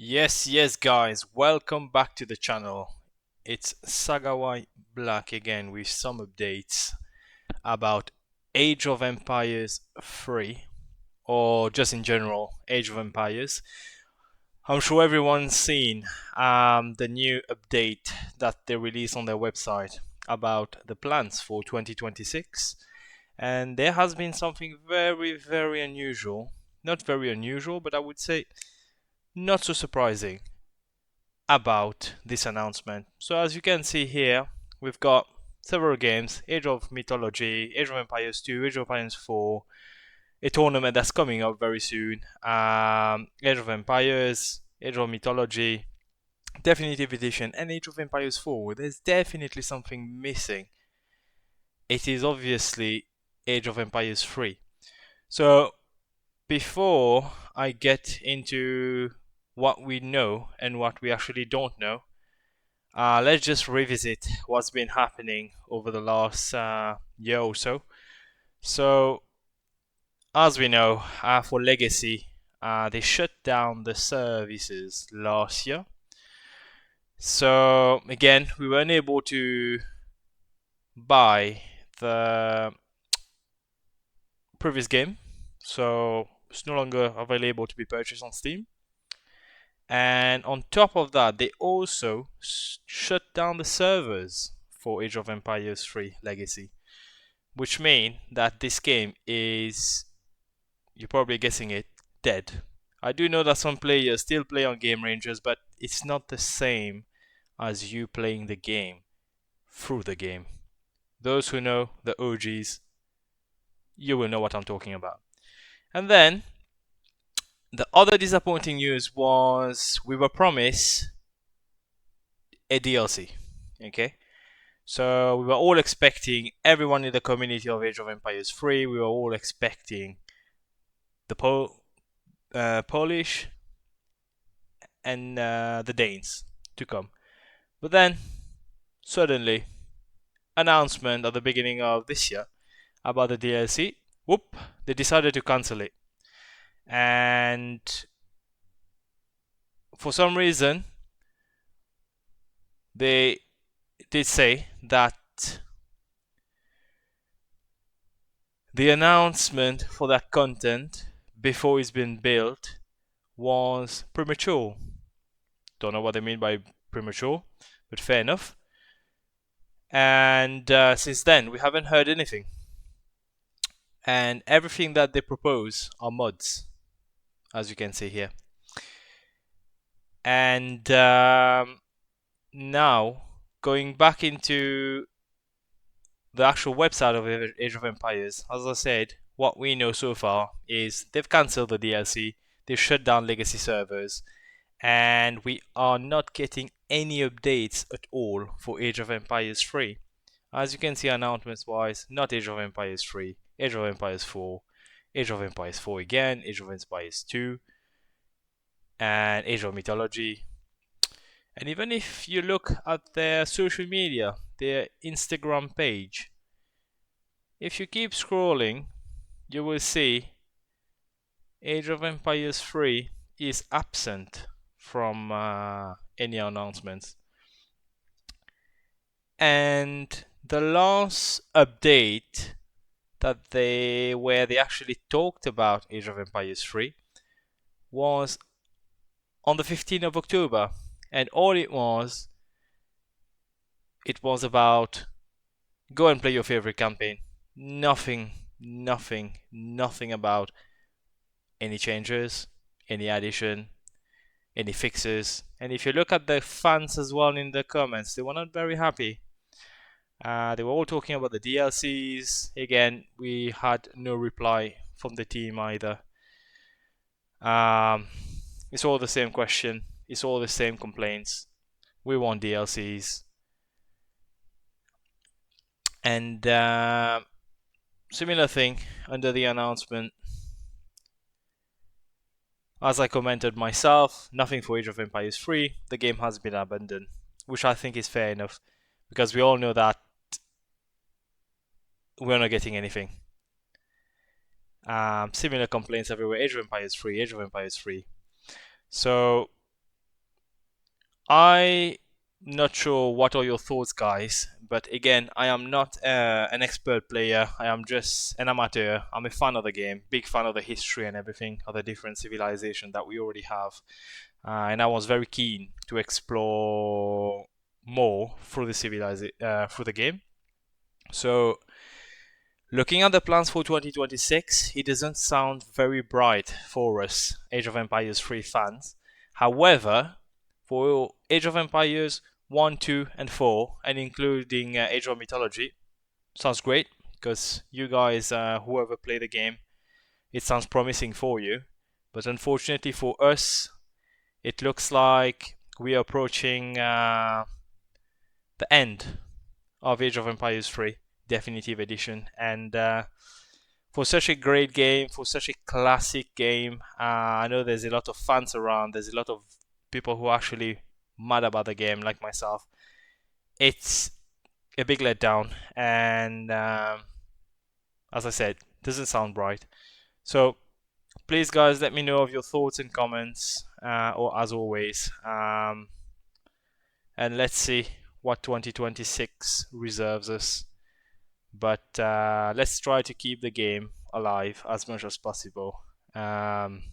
Yes, guys, welcome back to the channel. It's Sagawai Black again with some updates about Age of Empires 3, or just in general, Age of Empires. I'm sure everyone's seen the new update that they released on their website about the plans for 2026. And there has been something very unusual. Not very unusual, but I would say not so surprising about this announcement. So as you can see here, we've got several games: Age of Mythology, Age of Empires 2, Age of Empires 4, a tournament that's coming up very soon, Age of Empires, Age of Mythology, Definitive Edition, and Age of Empires 4. There's definitely something missing. It is obviously Age of Empires 3. So before I get into what we know and what we actually don't know, let's just revisit what's been happening over the last year or so. So, as we know, for Legacy, they shut down the services last year. So, again, we weren't able to buy the previous game. So, it's no longer available to be purchased on Steam. And on top of that, they also shut down the servers for Age of Empires 3 Legacy, which means that this game is, you're probably guessing it, dead. I do know that some players still play on Game Rangers, but it's not the same as you playing the game through the game. Those who know the OGs, you will know what I'm talking about. And then the other disappointing news was we were promised a DLC. Okay, so we were all expecting, everyone in the community of Age of Empires 3, we were all expecting the Polish and the Danes to come. But then, suddenly, announcement at the beginning of this year about the DLC, whoop, they decided to cancel it. And for some reason, they did say that the announcement for that content before it's been built was premature. Don't know what they mean by premature, but fair enough. And since then, we haven't heard anything. And everything that they propose are mods, as you can see here. And now, going back into the actual website of Age of Empires, as I said, what we know so far is they've cancelled the DLC, they've shut down legacy servers, and we are not getting any updates at all for Age of Empires 3. As you can see, announcements wise, not Age of Empires 3, Age of Empires 4, Age of Empires 4 again, Age of Empires 2, and Age of Mythology. And even if you look at their social media, their Instagram page, if you keep scrolling, you will see Age of Empires 3 is absent from any announcements. And the last update that they actually talked about Age of Empires 3 was on the 15th of October, and all it was about go and play your favorite campaign. Nothing about any changes, any addition, any fixes. And if you look at the fans as well in the comments, they were not very happy. They were all talking about the DLCs. Again, we had no reply from the team either. It's all the same question. It's all the same complaints. We want DLCs. And similar thing under the announcement. As I commented myself, nothing for Age of Empires 3. The game has been abandoned, which I think is fair enough, because we all know that we're not getting anything. Similar complaints everywhere. Age of Empires 3, Age of Empires 3. So I not sure what are your thoughts, guys, but again, I am not an expert player. I am just an amateur. I'm a fan of the game, big fan of the history and everything of the different civilization that we already have, and I was very keen to explore more through through the game. So, looking at the plans for 2026, it doesn't sound very bright for us Age of Empires 3 fans. However, for Age of Empires 1, 2, and 4, and including Age of Mythology, sounds great because you guys, whoever play the game, it sounds promising for you. But unfortunately for us, it looks like we are approaching the end of Age of Empires 3 Definitive Edition, and for such a great game, for such a classic game, I know there's a lot of fans around. There's a lot of people who are actually mad about the game, like myself. It's a big letdown, and as I said, doesn't sound bright. So please, guys, let me know of your thoughts and comments, or as always, and let's see what 2026 reserves us. But let's try to keep the game alive as much as possible. And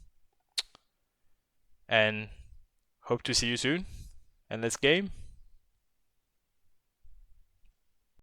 hope to see you soon. And let's game.